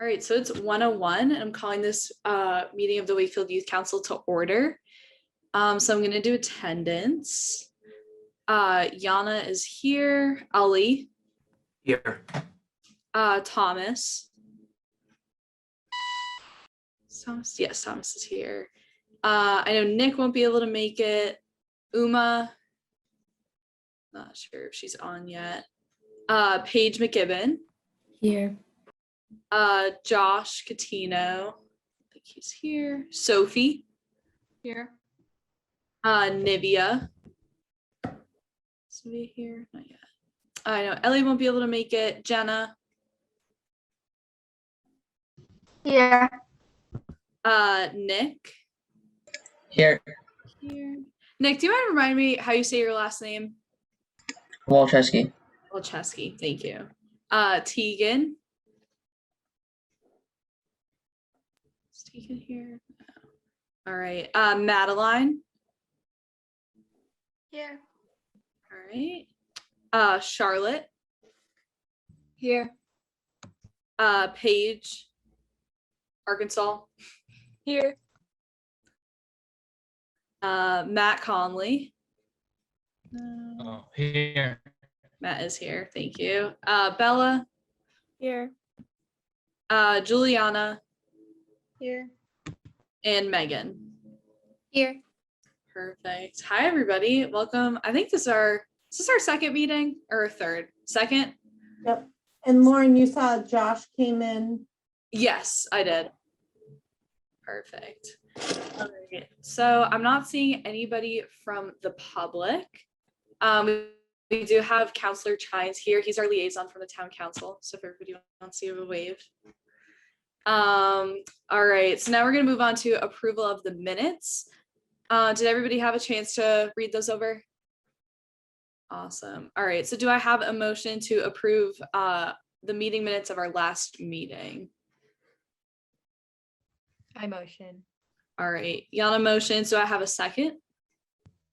All right, so it's 1:01, and I'm calling this meeting of the Wakefield Youth Council to order. So I'm going to do attendance. Yana is here. Ali. Here. Thomas. Yes, Thomas is here. I know Nick won't be able to make it. Uma. Not sure if she's on yet. Paige McKibben. Here. Josh Catino. I think he's here. Sophie. Here. Nivea. Is Nivea here? Not yet. I know Ellie won't be able to make it. Jenna. Here. Nick. Here. Here. Nick, do you mind reminding me how you say your last name? Walczewski. Walczewski, thank you. Tegan. Is Tegan here? No. All right. Madeline. Here. All right. Charlotte. Here. Paige. Arkansas. Here. Matt Conley. Here. Matt is here. Thank you. Bella. Here. Juliana. Here. And Megan. Here. Perfect. Hi, everybody. Welcome. I think is this our second meeting or third? Second? Yep. And Lauren, you saw Josh came in. Yes, I did. Perfect. All right. So I'm not seeing anybody from the public. We do have Counselor Chines here. He's our liaison from the town council. So if everybody wants to give a wave. All right. So now we're going to move on to approval of the minutes. Did everybody have a chance to read those over? Awesome. All right. So do I have a motion to approve the meeting minutes of our last meeting? I motion. All right. Yana motions. Do I have a second?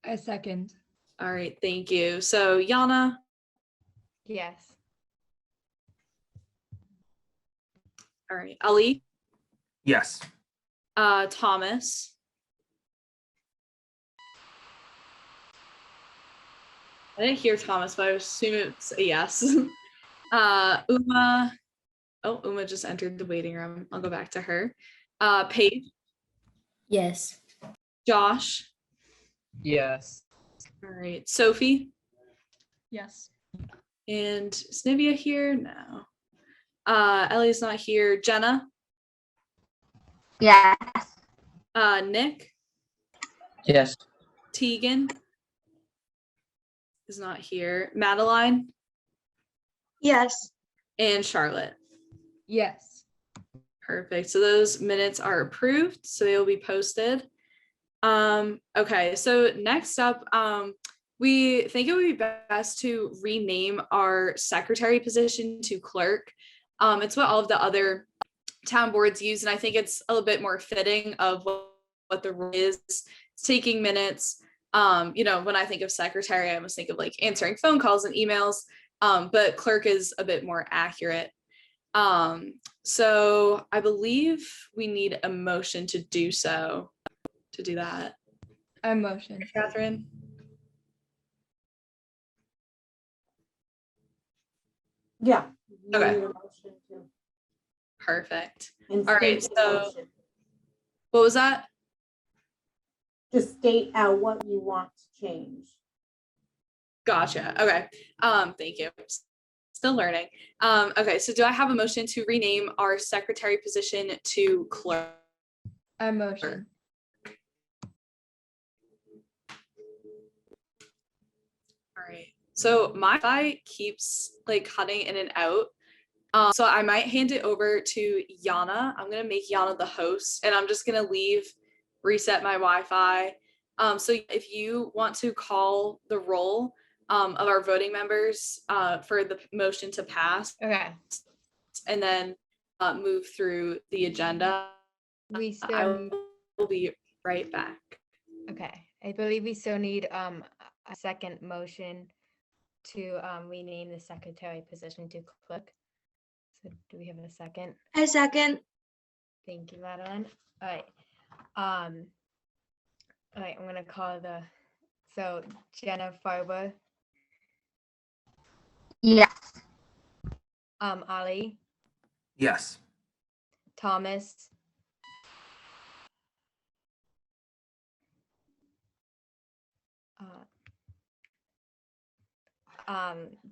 I second. All right. Thank you. So Yana. Yes. All right. Ali. Yes. Thomas. I didn't hear Thomas, but I assume it's a yes. Uma. Oh, Uma just entered the waiting room. I'll go back to her. Paige. Yes. Josh. Yes. All right. Sophie. Yes. And is Nivea here? No. Ellie's not here. Jenna. Yes. Nick. Yes. Tegan is not here. Madeline Yes. and Charlotte. Yes. Perfect. So those minutes are approved. So they will be posted. Okay. So next up, we think it would be best to rename our secretary position to clerk. It's what all of the other town boards use, and I think it's a little bit more fitting of what the role is. It's taking minutes. When I think of secretary, I almost think of like answering phone calls and emails, but clerk is a bit more accurate. So I believe we need a motion to do so, to do that. I motion. Catherine? Yeah. Okay. You need a motion to Perfect. and All right, state the so- motion. What was that? Just state out what you want to change. Gotcha. Okay. Thank you. Still learning. Okay, so do I have a motion to rename our secretary position to clerk? I motion. All right. So my Wi-Fi keeps like cutting in and out. So I might hand it over to Yana. I'm gonna make Yana the host, and I'm just gonna reset my Wi-Fi. So if you want to call the roll of our voting members for the motion to pass, Okay. and then move through the agenda, We I still will be right back. okay. I believe we still need a second motion to rename the secretary position to clerk. So do we have a second? I second. Thank you, Madeline. All right. All right, I'm gonna call so Jenna Farber, Yes. Ali, Yes. Thomas,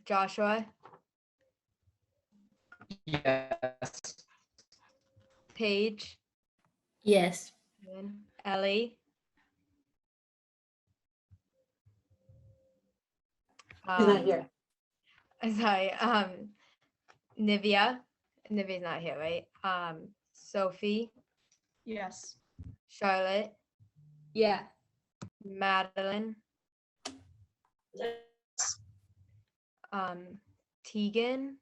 Joshua, Yes. Paige, Yes. and Ellie. She's not here. Sorry, Nivea. Nivea's not here, right? Sophie, Yes. Charlotte, Yeah. Madeline, Tegan.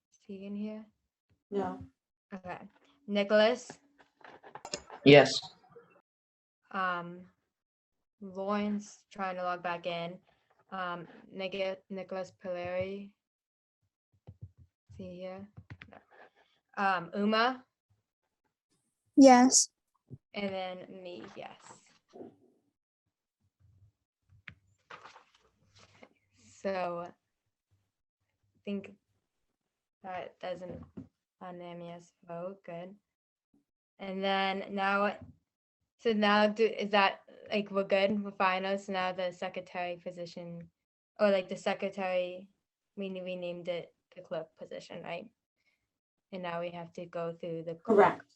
Is Tegan here? No. Okay. Nicholas, Yes. Lawrence trying to log back in. Nicholas Pileri. Is he here? No. Uma, Yes. and then me, yes. So I think that does an unanimous vote, good. And then now, so now is that like we're good, we're fine, so now the secretary position, or like the secretary, we renamed it the clerk position, right? And now we have to go through the clerk. Correct.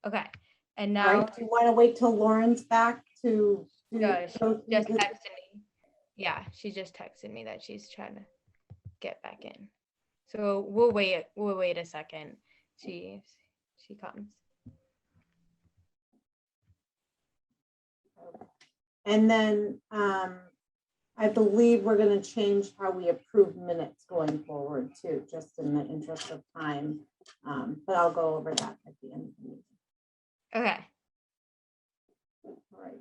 Okay, and now, Right? Do you want to wait till Lauren's back to? no, she go through just the- texted me. Yeah, she just texted me that she's trying to get back in. So we'll wait a second. She comes. And then I believe we're going to change how we approve minutes going forward too, just in the interest of time. But I'll go over that at the end of the meeting. Okay. All right.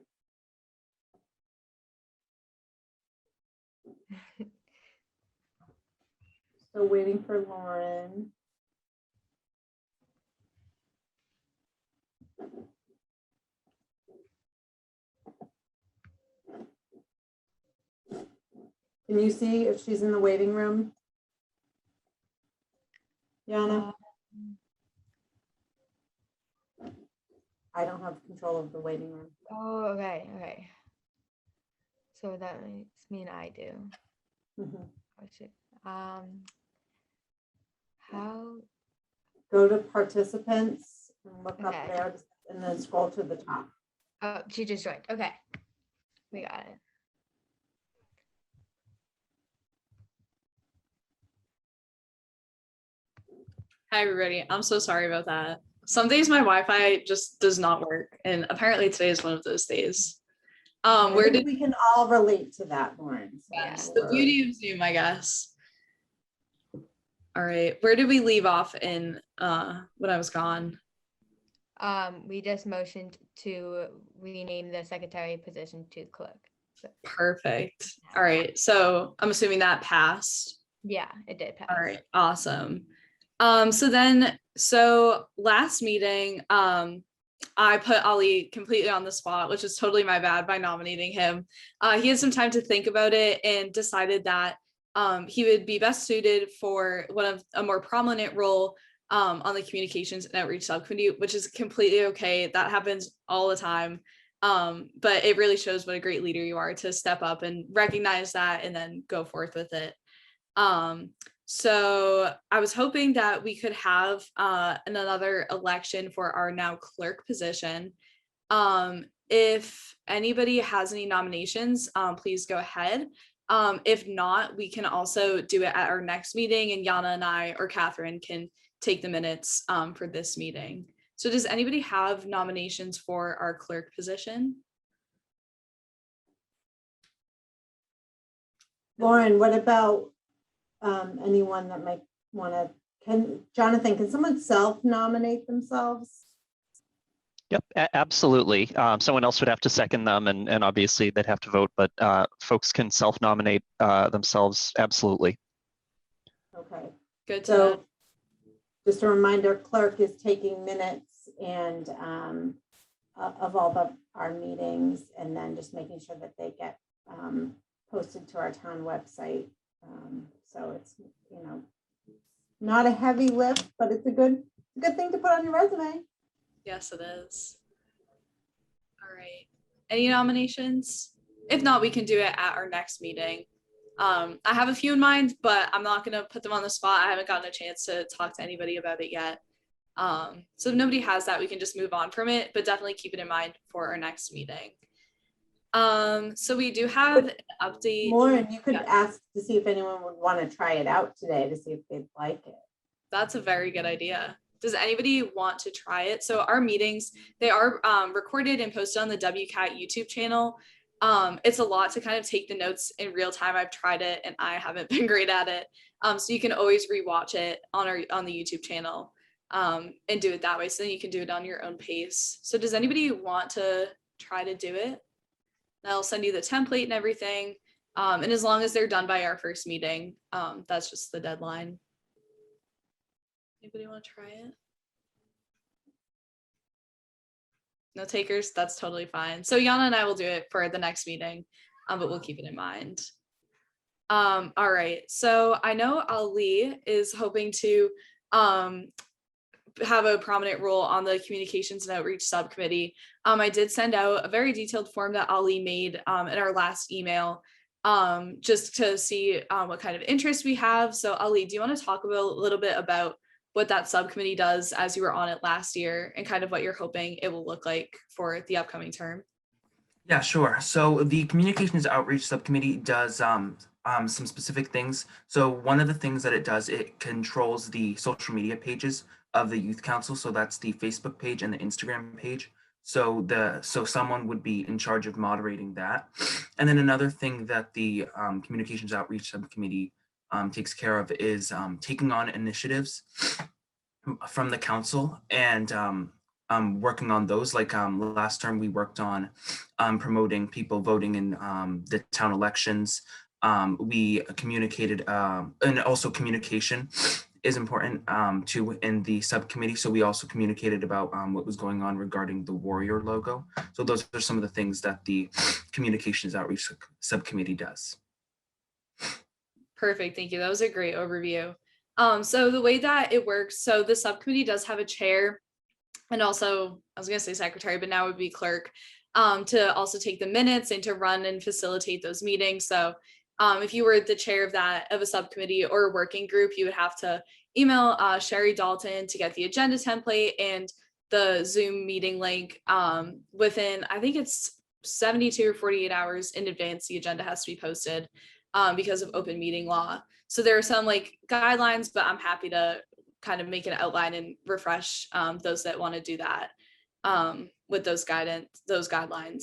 Still waiting for Lauren. Can you see if she's in the waiting room? Yana? I don't have control of the waiting room. Oh, okay. So that makes me and I do. Mhm. Oh, shit. How? Go to participants and look up Okay. there and then scroll to the top. Oh, she just joined. Okay, we got it. Hi, everybody. I'm so sorry about that. Some days my Wi-Fi just does not work, and apparently today is one of those days. I Where think did we can all relate to that, Lauren? So yes, no the worries. beauty of Zoom, I guess. All right, where did we leave off in when I was gone? We just motioned to rename the secretary position to clerk. So, Perfect. All right, so I'm assuming that passed. yeah, it did pass. All right, awesome. So last meeting, I put Ali completely on the spot, which is totally my bad by nominating him. He had some time to think about it and decided that he would be best suited for a more prominent role on the communications and outreach subcommittee, which is completely okay. That happens all the time. But it really shows what a great leader you are to step up and recognize that and then go forth with it. So I was hoping that we could have another election for our now clerk position. If anybody has any nominations, please go ahead. If not, we can also do it at our next meeting, and Yana and I or Catherine can take the minutes for this meeting. So does anybody have nominations for our clerk position? Lauren, what about anyone that might want to, Jonathan, can someone self-nominate themselves? Yep, absolutely. Someone else would have to second them, and obviously they'd have to vote, but folks can self-nominate themselves, absolutely. Okay. Good to know. So just a reminder, clerk is taking minutes and of all our meetings, and then just making sure that they get posted to our town website. So it's, you know, not a heavy lift, but it's a good thing to put on your resume. Yes, it is. All right. Any nominations? If not, we can do it at our next meeting. I have a few in mind, but I'm not going to put them on the spot. I haven't gotten a chance to talk to anybody about it yet. So if nobody has that, we can just move on from it, but definitely keep it in mind for our next meeting. So we do have an update. Lauren, you could Yeah. ask to see if anyone would want to try it out today to see if they'd like it. That's a very good idea. Does anybody want to try it? So our meetings, they are recorded and posted on the WCAT YouTube channel. It's a lot to kind of take the notes in real time. I've tried it and I haven't been great at it. So you can always rewatch it on the YouTube channel and do it that way. So then you can do it on your own pace. So does anybody want to try to do it? I'll send you the template and everything. And as long as they're done by our first meeting, that's just the deadline. Anybody want to try it? No takers? That's totally fine. So Yana and I will do it for the next meeting, but we'll keep it in mind. All right. So I know Ali is hoping to have a prominent role on the Communications and Outreach Subcommittee. I did send out a very detailed form that Ali made in our last email, just to see what kind of interest we have. So Ali, do you want to talk a little bit about what that subcommittee does as you were on it last year and kind of what you're hoping it will look like for the upcoming term? Yeah, sure. So the Communications Outreach Subcommittee does some specific things. So one of the things that it does, it controls the social media pages of the Youth Council. So that's the Facebook page and the Instagram page. So someone would be in charge of moderating that. And then another thing that the Communications Outreach Subcommittee takes care of is taking on initiatives from the council and working on those. Like last term, we worked on promoting people voting in the town elections. We communicated, and also communication is important too in the subcommittee. So we also communicated about what was going on regarding the Warrior logo. So those are some of the things that the Communications Outreach Subcommittee does. Perfect. Thank you. That was a great overview. So the way that it works, so the subcommittee does have a chair and also, I was going to say secretary, but now it would be clerk, to also take the minutes and to run and facilitate those meetings. So if you were the chair of a subcommittee or a working group, you would have to email Sherry Dalton to get the agenda template and the Zoom meeting link within, I think it's 72 or 48 hours in advance. The agenda has to be posted because of open meeting law. So there are some like guidelines, but I'm happy to kind of make an outline and refresh those that want to do that with those guidelines.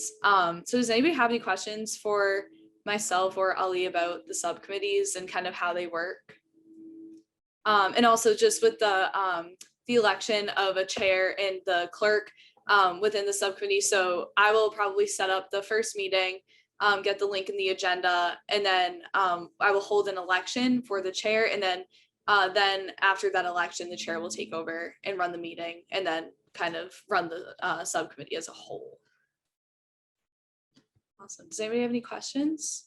So does anybody have any questions for myself or Ali about the subcommittees and kind of how they work? And also just with the election of a chair and the clerk within the subcommittee. So I will probably set up the first meeting, get the link in the agenda, and then I will hold an election for the chair. And then after that election, the chair will take over and run the meeting and then kind of run the subcommittee as a whole. Awesome. Does anybody have any questions?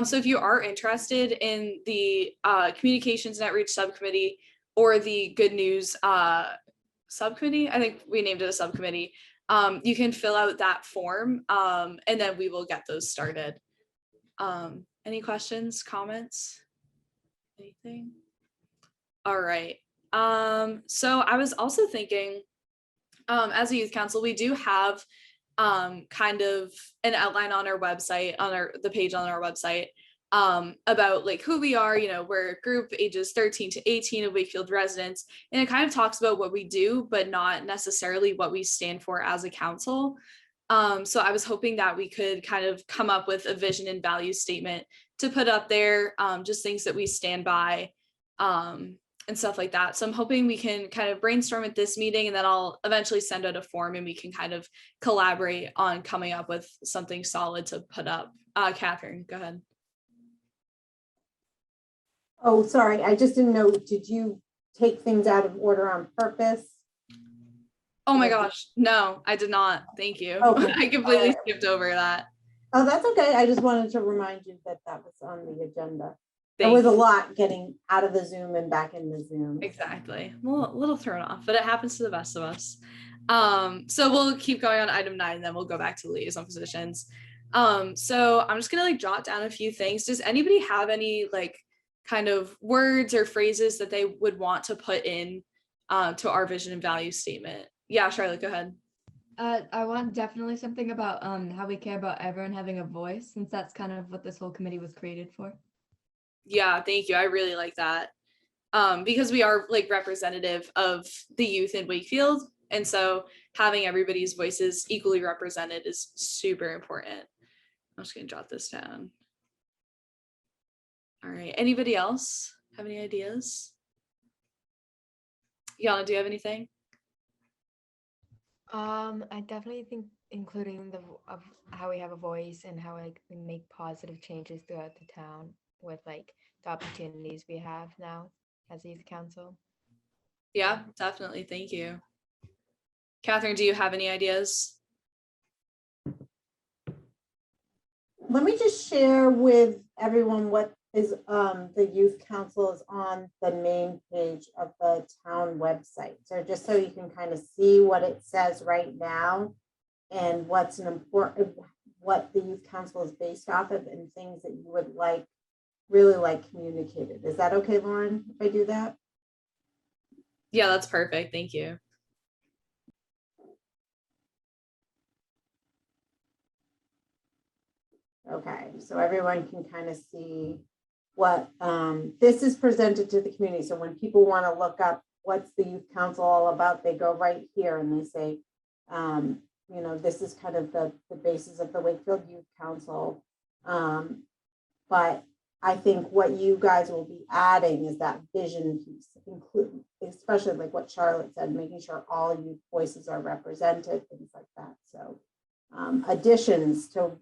So if you are interested in the Communications and Outreach Subcommittee or the Good News Subcommittee, I think we named it a subcommittee, you can fill out that form and then we will get those started. Any questions, comments, anything? All right. So I was also thinking, as a youth council, we do have kind of an outline on our website, on the page on our website, about like who we are. You know, we're a group ages 13 to 18 of Wakefield residents, and it kind of talks about what we do, but not necessarily what we stand for as a council. So I was hoping that we could kind of come up with a vision and value statement to put up there, just things that we stand by, and stuff like that. So I'm hoping we can kind of brainstorm at this meeting, and then I'll eventually send out a form and we can kind of collaborate on coming up with something solid to put up. Catherine, go ahead. Oh, sorry, I just didn't know, did you take things out of order on purpose? Oh my gosh, no, I did not. Thank you. Okay. I completely skipped over that. Oh, that's okay. I just wanted to remind you that that was on the agenda. There Thank was a you. lot getting out of the Zoom and back in the Zoom. Exactly. Well, a little thrown off, but it happens to the best of us. So we'll keep going on item 9, and then we'll go back to liaison positions. So I'm just gonna like jot down a few things. Does anybody have any like kind of words or phrases that they would want to put in to our vision and value statement? Yeah, Charlotte, go ahead. I want definitely something about how we care about everyone having a voice, since that's kind of what this whole committee was created for. Yeah, thank you. I really like that. Because we are like representative of the youth in Wakefield. And so having everybody's voices equally represented is super important. I'm just gonna jot this down. All right, anybody else have any ideas? Yana, do you have anything? I definitely think including of how we have a voice and how like we make positive changes throughout the town with like the opportunities we have now as a youth council. Yeah, definitely. Thank you. Catherine, do you have any ideas? Let me just share with everyone what is the youth council is on the main page of the town website. So just so you can kind of see what it says right now and what's an important, what the youth council is based off of and things that you would like, really like communicated. Is that okay, Lauren, if I do that? Yeah, that's perfect. Thank you. Okay, so everyone can kind of see what this is presented to the community. So when people want to look up what's the youth council all about, they go right here and they say, you know, this is kind of the basis of the Wakefield Youth Council. But I think what you guys will be adding is that vision piece, including, especially like what Charlotte said, making sure all youth voices are represented, things like that. So additions to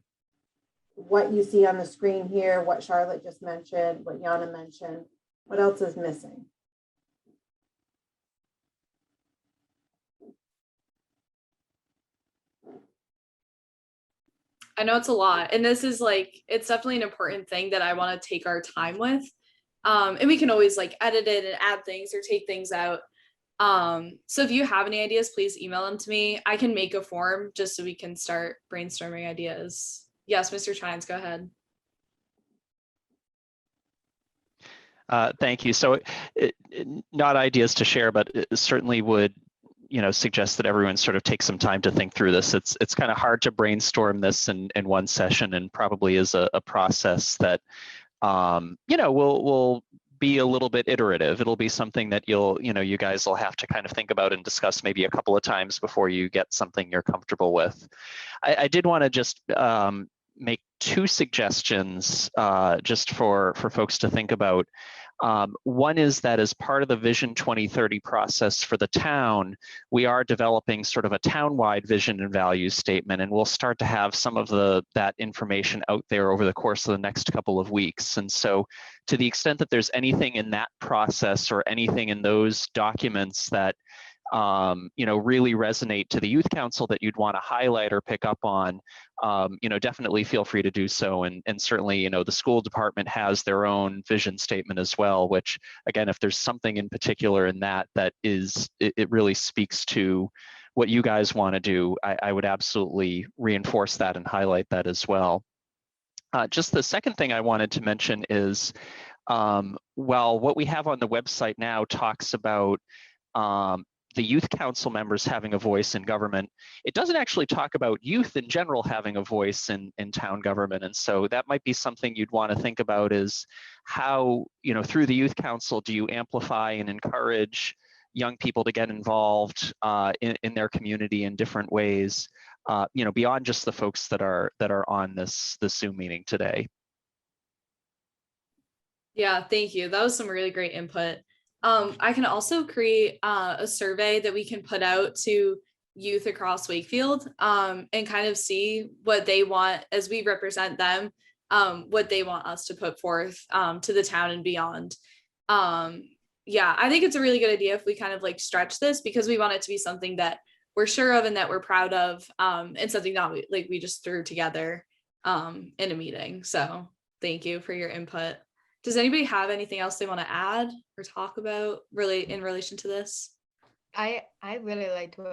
what you see on the screen here, what Charlotte just mentioned, what Yana mentioned, what else is missing? I know it's a lot, and this is like, it's definitely an important thing that I want to take our time with. And we can always like edit it and add things or take things out. So if you have any ideas, please email them to me. I can make a form just so we can start brainstorming ideas. Yes, Mr. Chines, go ahead. Thank you. So not ideas to share, but it certainly would, you know, suggest that everyone sort of take some time to think through this. It's kind of hard to brainstorm this in one session, and probably is a process that, you know, will be a little bit iterative. It'll be something that you guys will have to kind of think about and discuss maybe a couple of times before you get something you're comfortable with. I did want to just make 2 suggestions just for folks to think about. One is that as part of the Vision 2030 process for the town, we are developing sort of a town-wide vision and values statement, and we'll start to have some of that information out there over the course of the next couple of weeks. And so to the extent that there's anything in that process or anything in those documents that you know, really resonate to the youth council that you'd want to highlight or pick up on, you know, definitely feel free to do so. And certainly, you know, the school department has their own vision statement as well, which again, if there's something in particular in that is, it really speaks to what you guys want to do, I would absolutely reinforce that and highlight that as well. Just the second thing I wanted to mention is, well, what we have on the website now talks about the youth council members having a voice in government. It doesn't actually talk about youth in general having a voice in town government. And so that might be something you'd want to think about, is how, you know, through the youth council, do you amplify and encourage young people to get involved in their community in different ways, you know, beyond just the folks that are on this Zoom meeting today. Yeah, thank you. That was some really great input. I can also create a survey that we can put out to youth across Wakefield and kind of see what they want as we represent them. what they want us to put forth to the town and beyond. Yeah, I think it's a really good idea if we kind of like stretch this, because we want it to be something that we're sure of and that we're proud of, and something that we just threw together in a meeting. So thank you for your input. Does anybody have anything else they want to add or talk about really in relation to this? I really liked what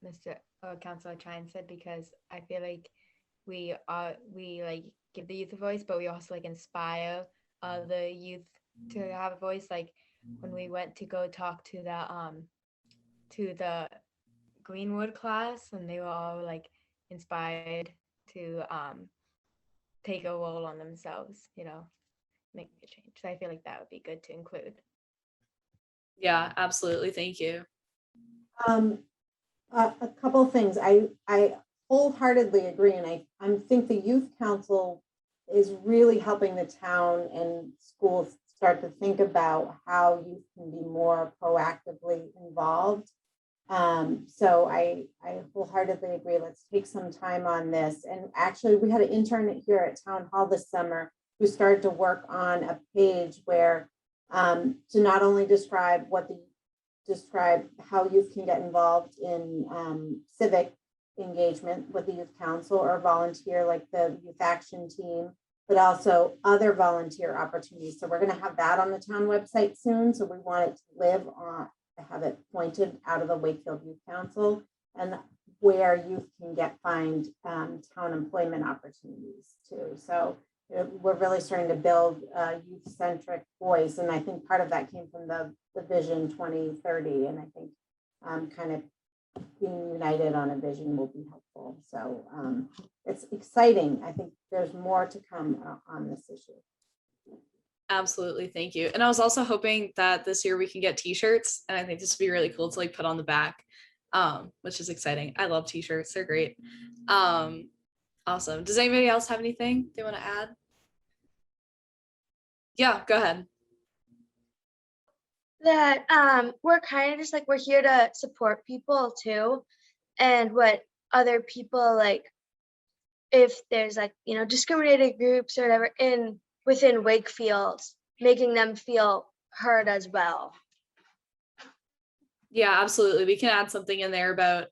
Mr. Councilor Chine said, because I feel like we like give the youth a voice, but we also like inspire the youth to have a voice. Like when we went to go talk to the Greenwood class, and they were all like inspired to take a role on themselves, you know, make a change. So I feel like that would be good to include. Yeah, absolutely. Thank you. A couple of things. I wholeheartedly agree, and I think the youth council is really helping the town and schools start to think about how youth can be more proactively involved. So I wholeheartedly agree. Let's take some time on this. And actually, we had an intern here at Town Hall this summer who started to work on a page where to not only describe how youth can get involved in civic engagement with the youth council or volunteer like the youth action team, but also other volunteer opportunities. So we're going to have that on the town website soon. So we want it to live on, to have it pointed out of the Wakefield Youth Council, and where youth can find town employment opportunities too. So we're really starting to build a youth-centric voice, and I think part of that came from the Vision 2030, and I think kind of being united on a vision will be helpful. So it's exciting. I think there's more to come on this issue. Absolutely. Thank you. And I was also hoping that this year we can get t-shirts, and I think this would be really cool to like put on the back, which is exciting. I love t-shirts. They're great. Awesome. Does anybody else have anything they want to add? Yeah, go ahead. That we're kind of just like, we're here to support people too, and what other people like, if there's like, you know, discriminated groups or whatever within Wakefield, making them feel heard as well. Yeah, absolutely. We can add something in there about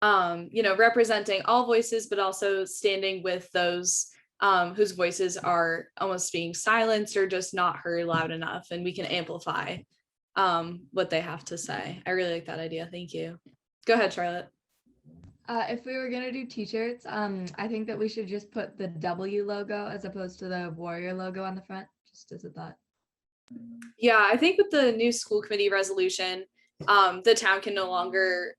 you know, representing all voices, but also standing with those whose voices are almost being silenced or just not heard loud enough, and we can amplify what they have to say. I really like that idea. Thank you. Go ahead, Charlotte. If we were gonna do t-shirts, I think that we should just put the W logo as opposed to the warrior logo on the front, just as a thought. Yeah, I think with the new school committee resolution, the town can no longer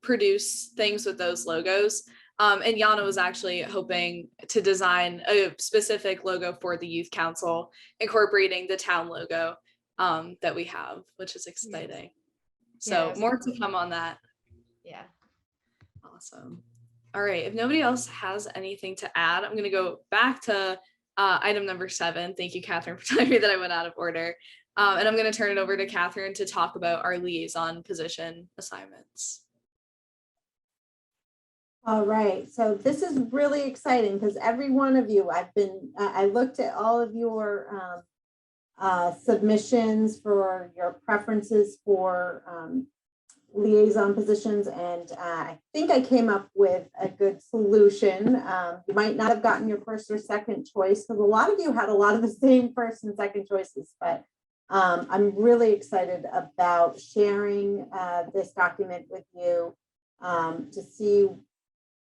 produce things with those logos. And Yana was actually hoping to design a specific logo for the youth council, incorporating the town logo that we have, which is exciting. So Yes. more to come on that. Yeah. Awesome. All right, if nobody else has anything to add, I'm going to go back to item number 7. Thank you, Catherine, for telling me that I went out of order. And I'm going to turn it over to Catherine to talk about our liaison position assignments. All right, so this is really exciting because every one of you, I looked at all of your submissions for your preferences for liaison positions, and I think I came up with a good solution. You might not have gotten your first or second choice because a lot of you had a lot of the same first and second choices, but I'm really excited about sharing this document with you to see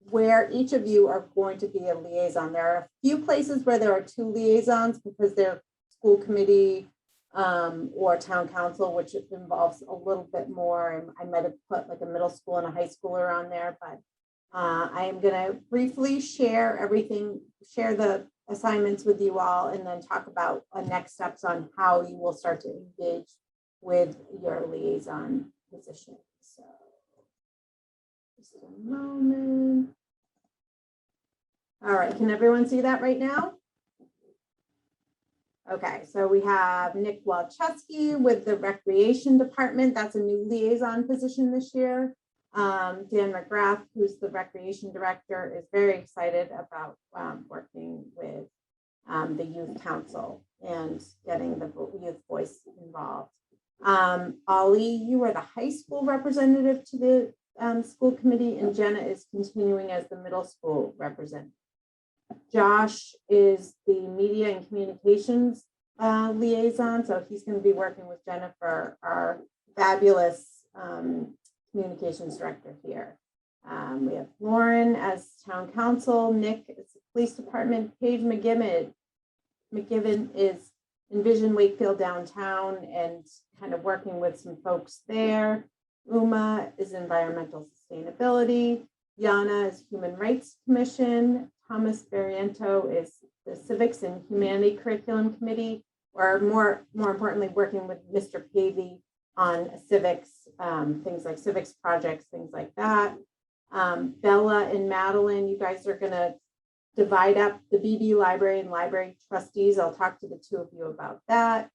where each of you are going to be a liaison. There are a few places where there are 2 liaisons because they're school committee or town council, which involves a little bit more. And I might have put like a middle school and a high schooler on there, but I am going to briefly share the assignments with you all, and then talk about next steps on how you will start to engage with your liaison position. So just a moment. All right, can everyone see that right now? Okay, so we have Nick Walczewski with the Recreation Department. That's a new liaison position this year. Dan McGrath, who's the Recreation Director, is very excited about working with the youth council and getting the youth voice involved. Ollie, you are the high school representative to the school committee, and Jenna is continuing as the middle school representative. Josh is the media and communications liaison, so he's going to be working with Jennifer, our fabulous communications director here. We have Lauren as town council, Nick is the police department, Paige McGibbon is Envision Wakefield downtown and kind of working with some folks there. Uma is environmental sustainability. Yana is Human Rights Commission. Thomas Barriento is the Civics and Humanity Curriculum Committee, or more importantly, working with Mr. Pavey on civics, things like civics projects, things like that. Bella and Madeline, you guys are gonna divide up the BB library and library trustees. I'll talk to the two of you about that.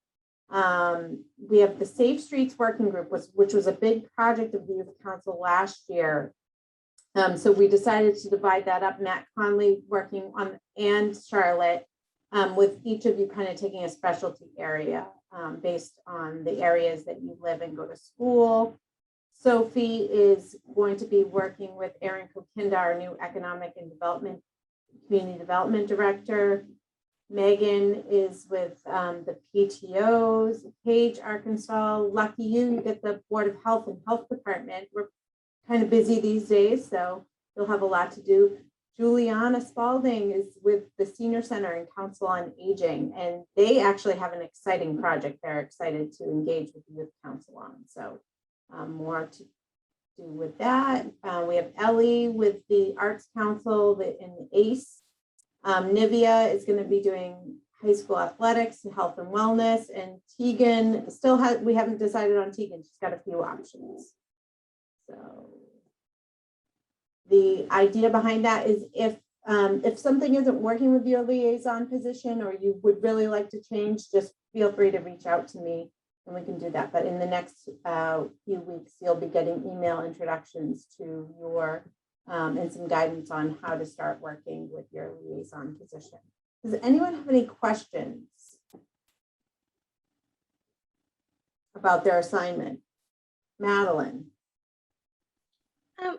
We have the Safe Streets Working Group, which was a big project of the Youth Council last year. So we decided to divide that up. Matt Conley working on, and Charlotte, with each of you kind of taking a specialty area based on the areas that you live and go to school. Sophie is going to be working with Erin Kokinda, our new economic and community development director. Megan is with the PTOs. Paige, Arkansas, lucky you get the Board of Health and Health Department. We're kind of busy these days, so you'll have a lot to do. Juliana Spalding is with the Senior Center and Council on Aging, and they actually have an exciting project they're excited to engage with the Youth Council on. So more to do with that. We have Ellie with the Arts Council and the ACE. Nivea is going to be doing high school athletics and health and wellness, and Tegan we haven't decided on Tegan. She's got a few options. So the idea behind that is if something isn't working with your liaison position or you would really like to change, just feel free to reach out to me and we can do that. But in the next few weeks, you'll be getting email introductions to your and some guidance on how to start working with your liaison position. Does anyone have any questions about their assignment? Madeline.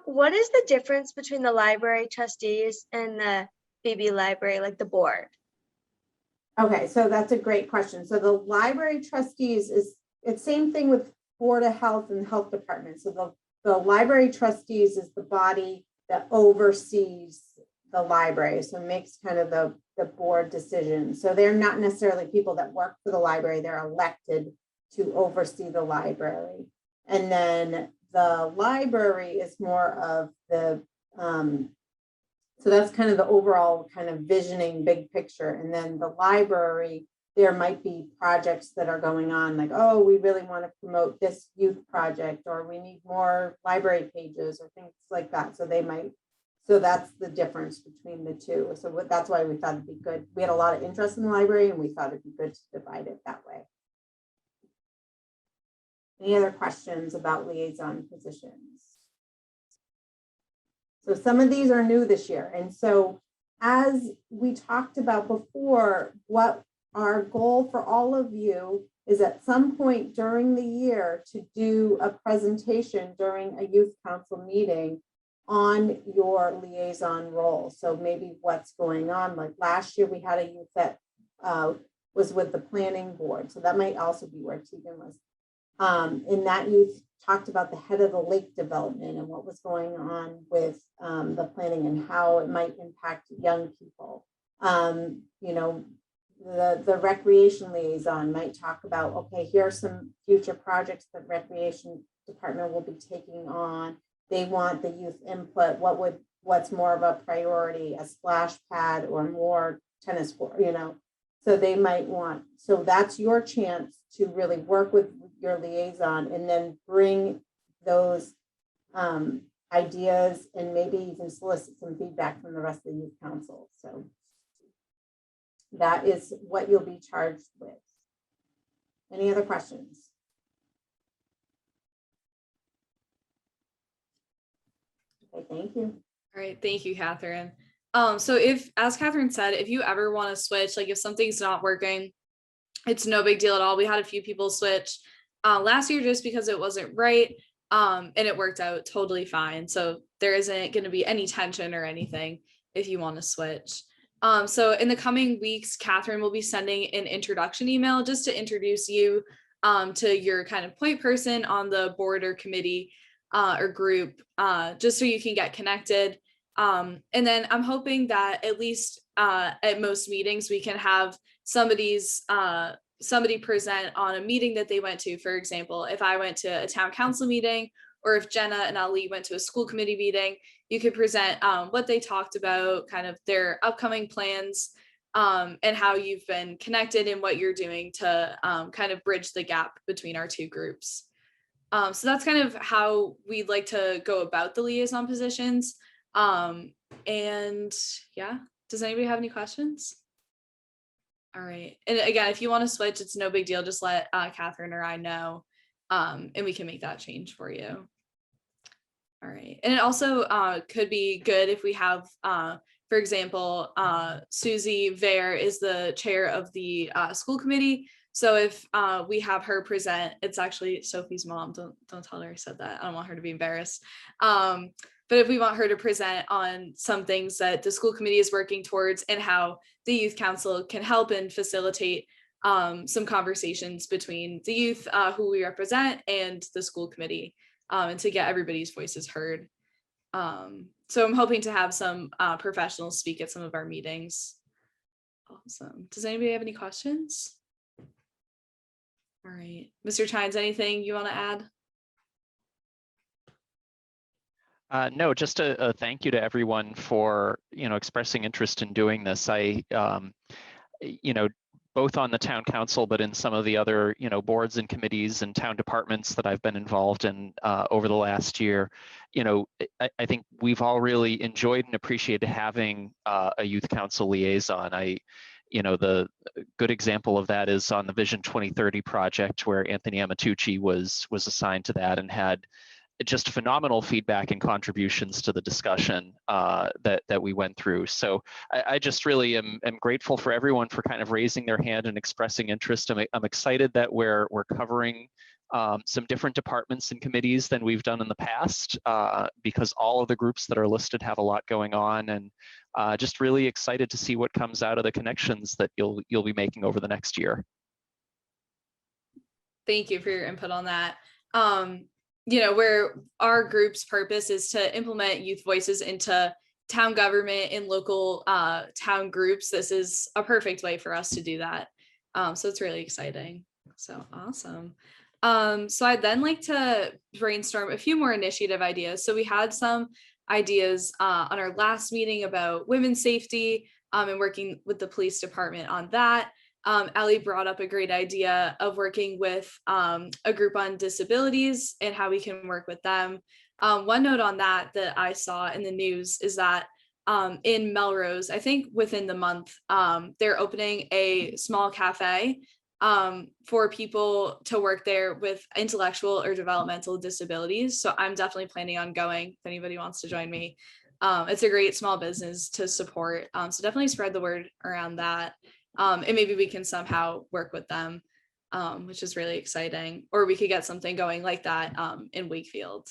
What is the difference between the library trustees and the BB library, like the board? Okay, so that's a great question. So the library trustees it's same thing with Board of Health and Health Department. So the library trustees is the body that oversees the library. So it makes kind of the board decision. So they're not necessarily people that work for the library. They're elected to oversee the library. And then the library is more of the, so that's kind of the overall kind of visioning big picture. And then the library, there might be projects that are going on like, oh, we really want to promote this youth project, or we need more library pages or things like that. So they might, so that's the difference between the two. So that's why we thought it'd be good. We had a lot of interest in the library and we thought it'd be good to divide it that way. Any other questions about liaison positions? So some of these are new this year. And so as we talked about before, what our goal for all of you is at some point during the year to do a presentation during a youth council meeting on your liaison role. So maybe what's going on, like last year we had a youth that was with the planning board. So that might also be where Tegan was. In that youth talked about the head of the lake development and what was going on with the planning and how it might impact young people. You know, the recreation liaison might talk about, okay, here are some future projects that recreation department will be taking on. They want the youth input. What's more of a priority, a splash pad or more tennis court, you know? So they might want, so that's your chance to really work with your liaison and then bring those ideas and maybe even solicit some feedback from the rest of the youth council. So that is what you'll be charged with. Any other questions? Okay, thank you. All right, thank you, Catherine. So if, as Catherine said, if you ever want to switch, like if something's not working, it's no big deal at all. We had a few people switch last year just because it wasn't right. And it worked out totally fine. So there isn't going to be any tension or anything if you want to switch. So in the coming weeks, Catherine will be sending an introduction email just to introduce you to your kind of point person on the board or committee or group, just so you can get connected. And then I'm hoping that at least at most meetings, we can have somebody present on a meeting that they went to. For example, if I went to a town council meeting, or if Jenna and Ali went to a school committee meeting, you could present what they talked about, kind of their upcoming plans, and how you've been connected and what you're doing to kind of bridge the gap between our two groups. So that's kind of how we'd like to go about the liaison positions. And yeah, does anybody have any questions? All right. And again, if you want to switch, it's no big deal. Just let Catherine or I know, and we can make that change for you. All right. And it also could be good if we have, for example, Susie Vare is the chair of the school committee. So if we have her present, it's actually Sophie's mom. Don't tell her I said that. I don't want her to be embarrassed. But if we want her to present on some things that the school committee is working towards and how the youth council can help and facilitate some conversations between the youth who we represent and the school committee, and to get everybody's voices heard. So I'm hoping to have some professionals speak at some of our meetings. Awesome. Does anybody have any questions? All right, Mr. Chines, anything you want to add? No, just a thank you to everyone for, expressing interest in doing this. I, both on the town council, but in some of the other, boards and committees and town departments that I've been involved in over the last year, I think we've all really enjoyed and appreciated having a youth council liaison. The good example of that is on the Vision 2030 project, where Anthony Amatucci was assigned to that and had just phenomenal feedback and contributions to the discussion that we went through. So I just really am grateful for everyone for kind of raising their hand and expressing interest. I'm excited that we're covering some different departments and committees than we've done in the past, because all of the groups that are listed have a lot going on, and just really excited to see what comes out of the connections that you'll be making over the next year. Thank you for your input on that. Where our group's purpose is to implement youth voices into town government and local town groups. This is a perfect way for us to do that. So it's really exciting. So awesome. So I'd then like to brainstorm a few more initiative ideas. So we had some ideas on our last meeting about women's safety and working with the police department on that. Ellie brought up a great idea of working with a group on disabilities and how we can work with them. One note on that I saw in the news is that in Melrose, I think within the month, they're opening a small cafe for people to work there with intellectual or developmental disabilities. So I'm definitely planning on going if anybody wants to join me. It's a great small business to support. So definitely spread the word around that. And maybe we can somehow work with them, which is really exciting. Or we could get something going like that in Wakefield.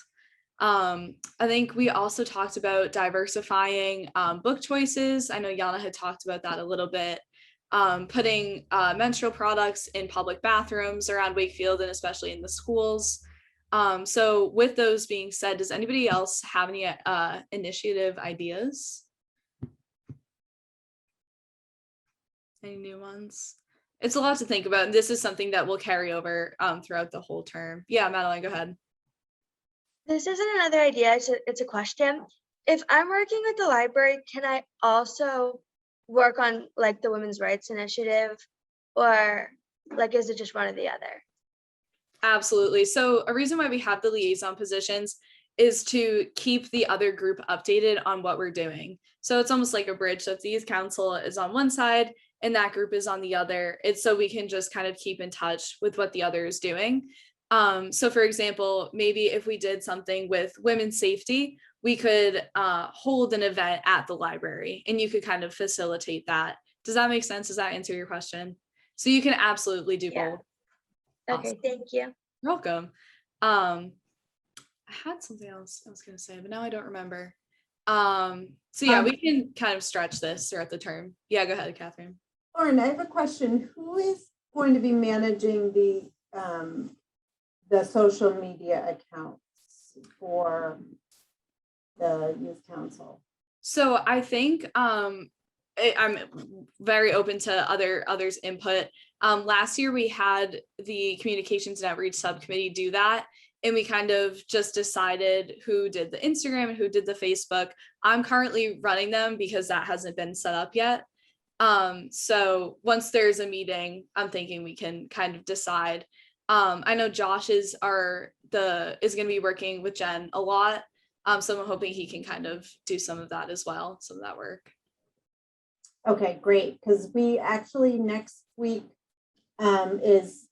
I think we also talked about diversifying book choices. I know Yana had talked about that a little bit. Putting menstrual products in public bathrooms around Wakefield and especially in the schools. So with those being said, does anybody else have any initiative ideas? Any new ones? It's a lot to think about, and this is something that will carry over throughout the whole term. Yeah, Madeline, go ahead. This isn't another idea, it's a question. If I'm working with the library, can I also work on like the women's rights initiative, or like is it just one or the other? Absolutely. So a reason why we have the liaison positions is to keep the other group updated on what we're doing. So it's almost like a bridge. So if the youth council is on one side and that group is on the other, it's so we can just kind of keep in touch with what the other is doing. So for example, maybe if we did something with women's safety, we could hold an event at the library and you could kind of facilitate that. Does that make sense? Does that answer your question? So you can absolutely do Yeah. both. Okay, Awesome. thank you. You're welcome. I had something else I was going to say, but now I don't remember. So yeah, we can kind of stretch this throughout the term. Yeah, go ahead, Catherine. Lauren, I have a question. Who is going to be managing the social media accounts for the youth council? So I think I'm very open to others' input. Last year we had the communications and outreach subcommittee do that, and we kind of just decided who did the Instagram and who did the Facebook. I'm currently running them because that hasn't been set up yet. So once there's a meeting, I'm thinking we can kind of decide. I know Josh is going to be working with Jen a lot. So I'm hoping he can kind of do some of that as well, some of that work. Okay, great. Because we actually next week is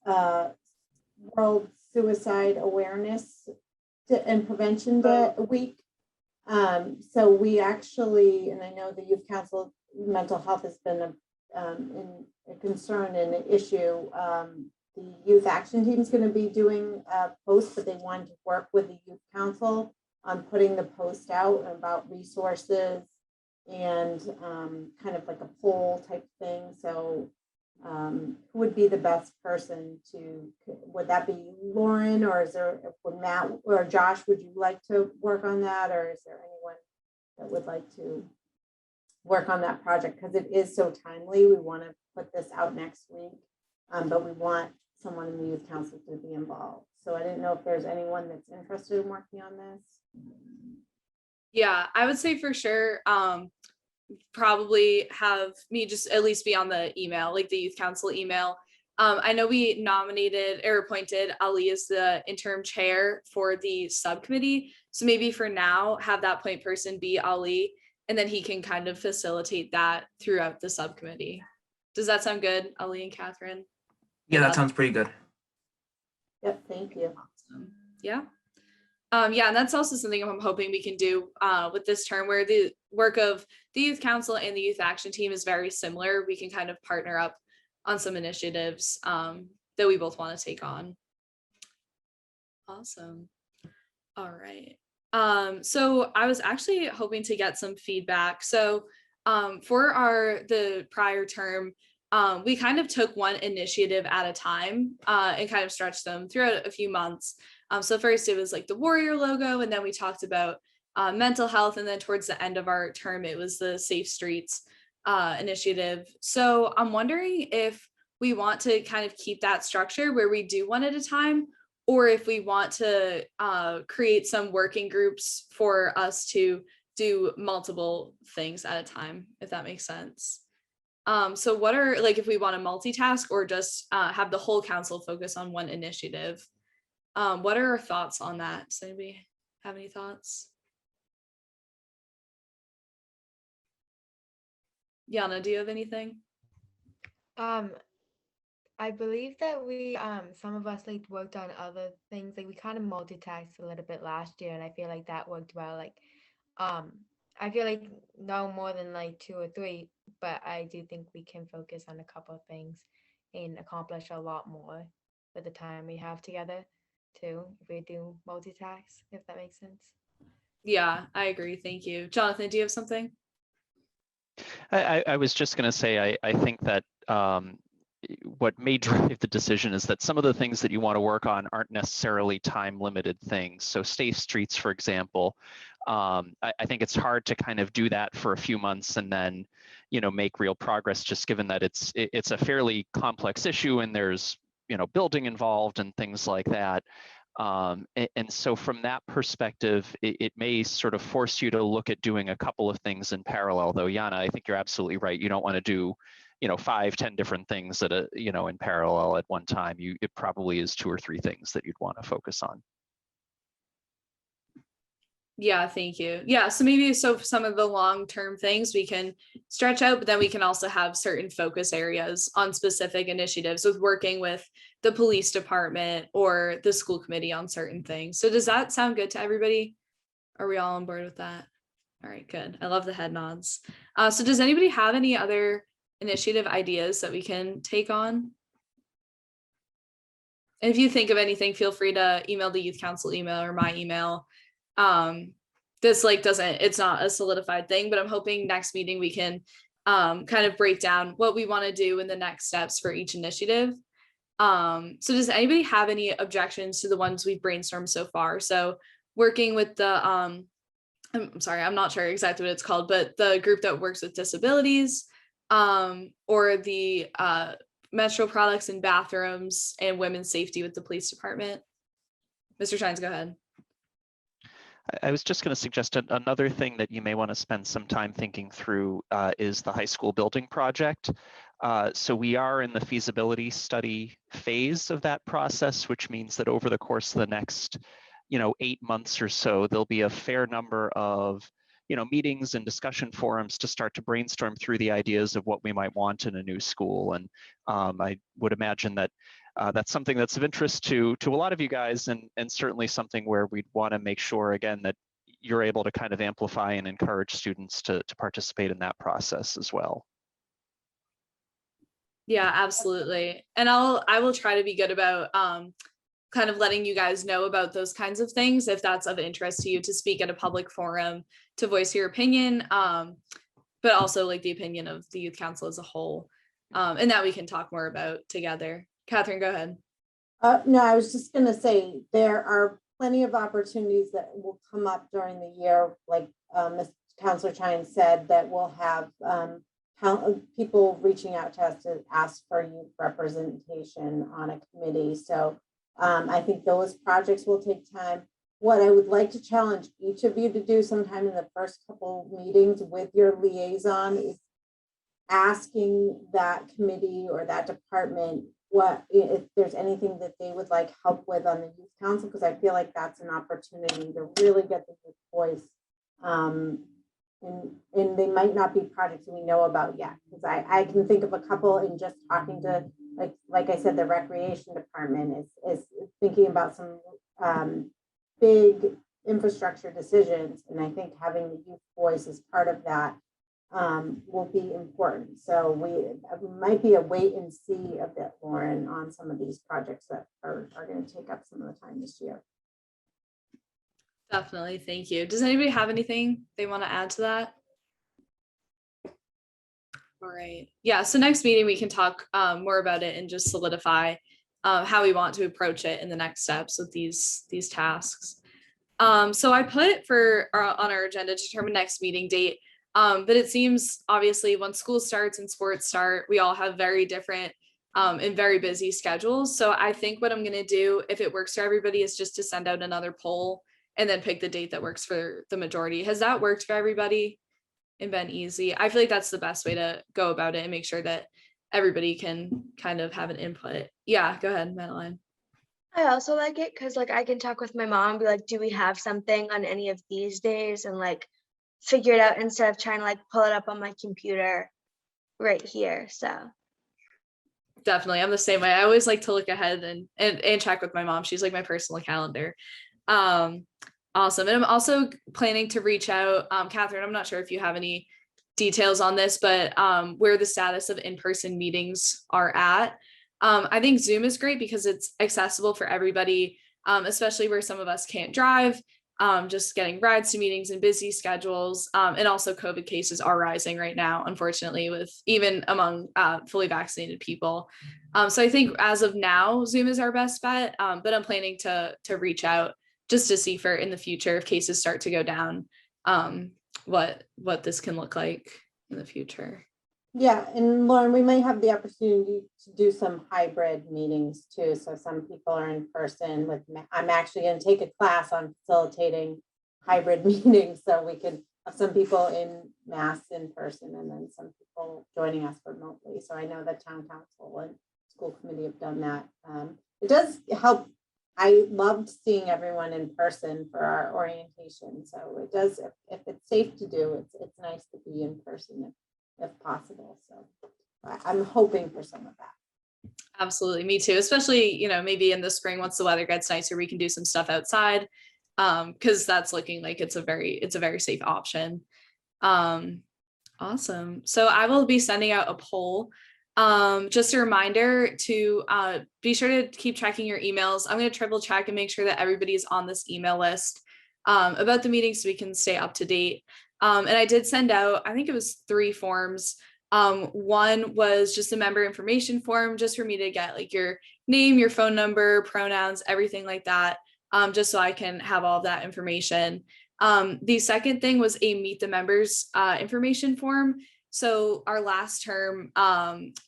World Suicide Awareness and Prevention Week. So we actually, and I know the Youth Council mental health has been a concern and an issue. The Youth Action Team is going to be doing a post, but they wanted to work with the Youth Council on putting the post out about resources and kind of like a poll type thing. So who would be the best person would that be Lauren, or would Matt or Josh, would you like to work on that? Or is there anyone that would like to work on that project? Because it is so timely. We want to put this out next week, but we want someone in the Youth Council to be involved. So I didn't know if there's anyone that's interested in working on this. Yeah, I would say for sure, probably have me just at least be on the email, like the Youth Council email. I know we nominated or appointed Ali as the interim chair for the subcommittee. So maybe for now, have that point person be Ali, and then he can kind of facilitate that throughout the subcommittee. Does that sound good, Ali and Catherine? Yeah, that sounds pretty good. Yep, thank you. Awesome. Yeah. Yeah, and that's also something I'm hoping we can do with this term, where the work of the Youth Council and the Youth Action Team is very similar. We can kind of partner up on some initiatives that we both want to take on. Awesome. All right. So I was actually hoping to get some feedback. So for the prior term, we kind of took one initiative at a time and kind of stretched them throughout a few months. So first it was like the Warrior logo, and then we talked about mental health, and then towards the end of our term, it was the Safe Streets initiative. So I'm wondering if we want to kind of keep that structure where we do one at a time, or if we want to create some working groups for us to do multiple things at a time, if that makes sense. So what are, like, if we want to multitask or just have the whole council focus on one initiative? What are our thoughts on that? Does anybody have any thoughts? Yana, do you have anything? I believe that we some of us like worked on other things, like we kind of multitasked a little bit last year, and I feel like that worked well. Like I feel like no more than like 2 or 3, but I do think we can focus on a couple of things and accomplish a lot more with the time we have together too, if we do multitask, if that makes sense. Yeah, I agree. Thank you. Jonathan, do you have something? I was just going to say, I think that what may drive the decision is that some of the things that you want to work on aren't necessarily time limited things. So Safe Streets, for example, I think it's hard to kind of do that for a few months and then, make real progress, just given that it's a fairly complex issue and there's, building involved and things like that. And so from that perspective, it may sort of force you to look at doing a couple of things in parallel, though. Yana, I think you're absolutely right. You don't want to do 5-10 different things that in parallel at one time. It probably is 2 or 3 things that you'd want to focus on. Yeah, thank you. Yeah, so some of the long-term things we can stretch out, but then we can also have certain focus areas on specific initiatives with working with the police department or the school committee on certain things. So does that sound good to everybody? Are we all on board with that? All right, good. I love the head nods. So does anybody have any other initiative ideas that we can take on? And if you think of anything, feel free to email the youth council email or my email. This like it's not a solidified thing, but I'm hoping next meeting we can kind of break down what we want to do in the next steps for each initiative. So does anybody have any objections to the ones we've brainstormed so far? So working with the, I'm sorry, I'm not sure exactly what it's called, but the group that works with disabilities, or the Metro products in bathrooms and women's safety with the police department. Mr. Shines, go ahead. I was just going to suggest another thing that you may want to spend some time thinking through is the high school building project. So we are in the feasibility study phase of that process, which means that over the course of the next, 8 months or so, there'll be a fair number of, meetings and discussion forums to start to brainstorm through the ideas of what we might want in a new school. And I would imagine that that's something that's of interest to a lot of you guys, and certainly something where we'd want to make sure, again, that you're able to kind of amplify and encourage students to participate in that process as well. Yeah, absolutely. And I will try to be good about kind of letting you guys know about those kinds of things if that's of interest to you, to speak at a public forum, to voice your opinion, but also like the opinion of the youth council as a whole, and that we can talk more about together. Catherine, go ahead. No, I was just going to say there are plenty of opportunities that will come up during the year, like Mr. Councilor Chine said, that we'll have people reaching out to us to ask for youth representation on a committee. So I think those projects will take time. What I would like to challenge each of you to do sometime in the first couple meetings with your liaison is asking that committee or that department what if there's anything that they would like help with on the youth council, because I feel like that's an opportunity to really get the youth voice. And they might not be projects we know about yet, because I can think of a couple in just talking to, like I said, the recreation department is thinking about some big infrastructure decisions, and I think having the youth voice as part of that will be important. So we might be a wait and see a bit, Lauren, on some of these projects that are going to take up some of the time this year. Definitely, thank you. Does anybody have anything they want to add to that? All right, yeah, so next meeting we can talk more about it and just solidify how we want to approach it in the next steps with these tasks. So I put on our agenda to determine next meeting date, but it seems obviously when school starts and sports start, we all have very different and very busy schedules. So I think what I'm going to do, if it works for everybody, is just to send out another poll and then pick the date that works for the majority. Has that worked for everybody and been easy? I feel like that's the best way to go about it and make sure that everybody can kind of have an input. Yeah, go ahead, Madeline. I also like it because I can talk with my mom and be like, do we have something on any of these days, and figure it out instead of trying to pull it up on my computer right here. So definitely, I'm the same way. I always like to look ahead and check with my mom. She's like my personal calendar. Awesome. And I'm also planning to reach out, Catherine, I'm not sure if you have any details on this, but where the status of in-person meetings are at. I think Zoom is great because it's accessible for everybody, especially where some of us can't drive, just getting rides to meetings and busy schedules. And also COVID cases are rising right now, unfortunately, with even among fully vaccinated people. So I think as of now, Zoom is our best bet, but I'm planning to reach out just to see for in the future, if cases start to go down, what this can look like in the future. Yeah, and Lauren, we might have the opportunity to do some hybrid meetings too. So some people are in person I'm actually going to take a class on facilitating hybrid meetings. So we could have some people in mass in person and then some people joining us remotely. So I know that town council and school committee have done that. It does help. I loved seeing everyone in person for our orientation. So it does, if it's safe to do, it's nice to be in person if possible. So I'm hoping for some of that. Absolutely, me too, especially, maybe in the spring, once the weather gets nicer, we can do some stuff outside. because that's looking like it's a very safe option. Awesome. So I will be sending out a poll. Just a reminder to be sure to keep checking your emails. I'm going to triple check and make sure that everybody's on this email list about the meeting so we can stay up to date. And I did send out, I think it was 3 forms. One was just a member information form, just for me to get like your name, your phone number, pronouns, everything like that, just so I can have all of that information. The second thing was a meet the members information form. So our last term,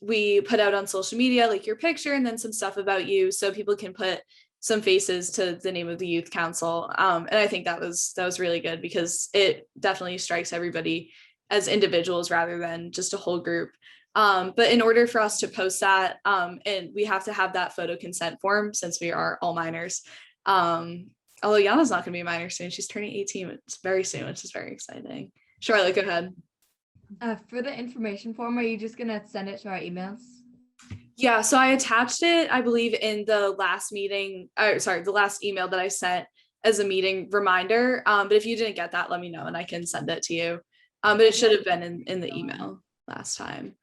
we put out on social media like your picture and then some stuff about you, so people can put some faces to the name of the youth council. And I think that was really good, because it definitely strikes everybody as individuals rather than just a whole group. But in order for us to post that, and we have to have that photo consent form, since we are all minors. Although Yana's not going to be a minor soon. She's turning 18. It's very soon, which is very exciting. Charlotte, go ahead. For the information form, are you just gonna send it to our emails? Yeah, so I attached it, I believe, in the last meeting, the last email that I sent as a meeting reminder. But if you didn't get that, let me know and I can send it to you. But it should have been in the email last time.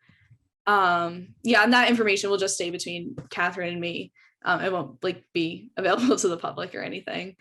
Yeah, and that information will just stay between Catherine and me. It won't like be available to the public or anything.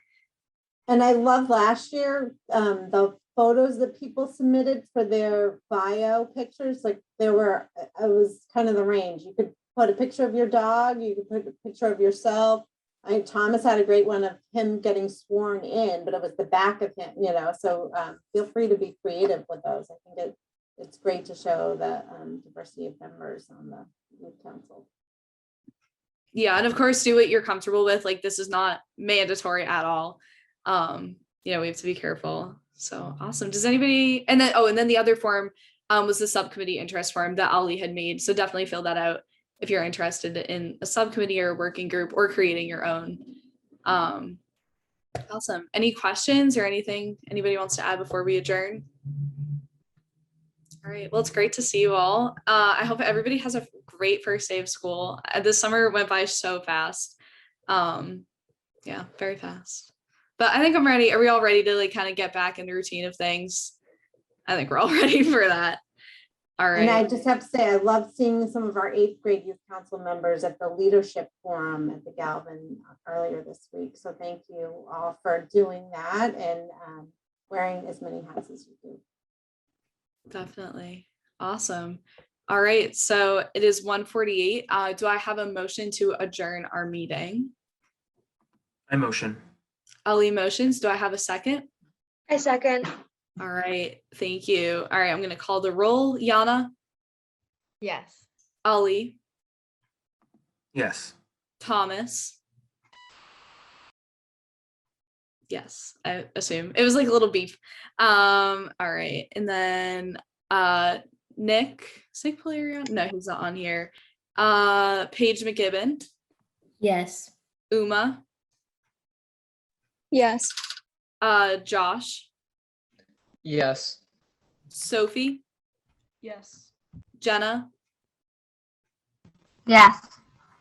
And I love last year, the photos that people submitted for their bio pictures, like it was kind of the range. You could put a picture of your dog, you could put a picture of yourself. I think Thomas had a great one of him getting sworn in, but it was the back of him, so feel free to be creative with those. I think it's great to show the diversity of members on the youth council. Yeah, and of course, do what you're comfortable with. Like, this is not mandatory at all. We have to be careful. So awesome. Does anybody, and then the other form was the subcommittee interest form that Ali had made. So definitely fill that out if you're interested in a subcommittee or a working group or creating your own. Awesome. Any questions or anything anybody wants to add before we adjourn? All right. Well, it's great to see you all. I hope everybody has a great first day of school. This summer went by so fast. Yeah, very fast. But I think I'm ready. Are we all ready to like kind of get back in the routine of things? I think we're all ready for that. All right. And I just have to say, I love seeing some of our 8th grade youth council members at the leadership forum at the Galvin earlier this week. So thank you all for doing that and wearing as many hats as you do. Definitely. Awesome. All right. So it is 1:48. Do I have a motion to adjourn our meeting? I motion. Ali motions. Do I have a second? I second. All right. Thank you. All right. I'm going to call the roll. Yana, Yes. Ali, Yes. Thomas. Yes, I assume it was like a little beep. All right. And then Nick Polarion. No, he's not on here. Paige McGibbon, Yes. Uma, Yes. Josh, Yes. Sophie, Yes. Jenna, Yes.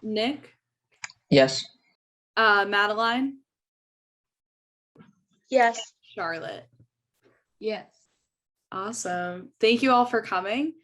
Nick, Yes. Madeline, Yes. Charlotte. Yes. Awesome. Thank you all for coming.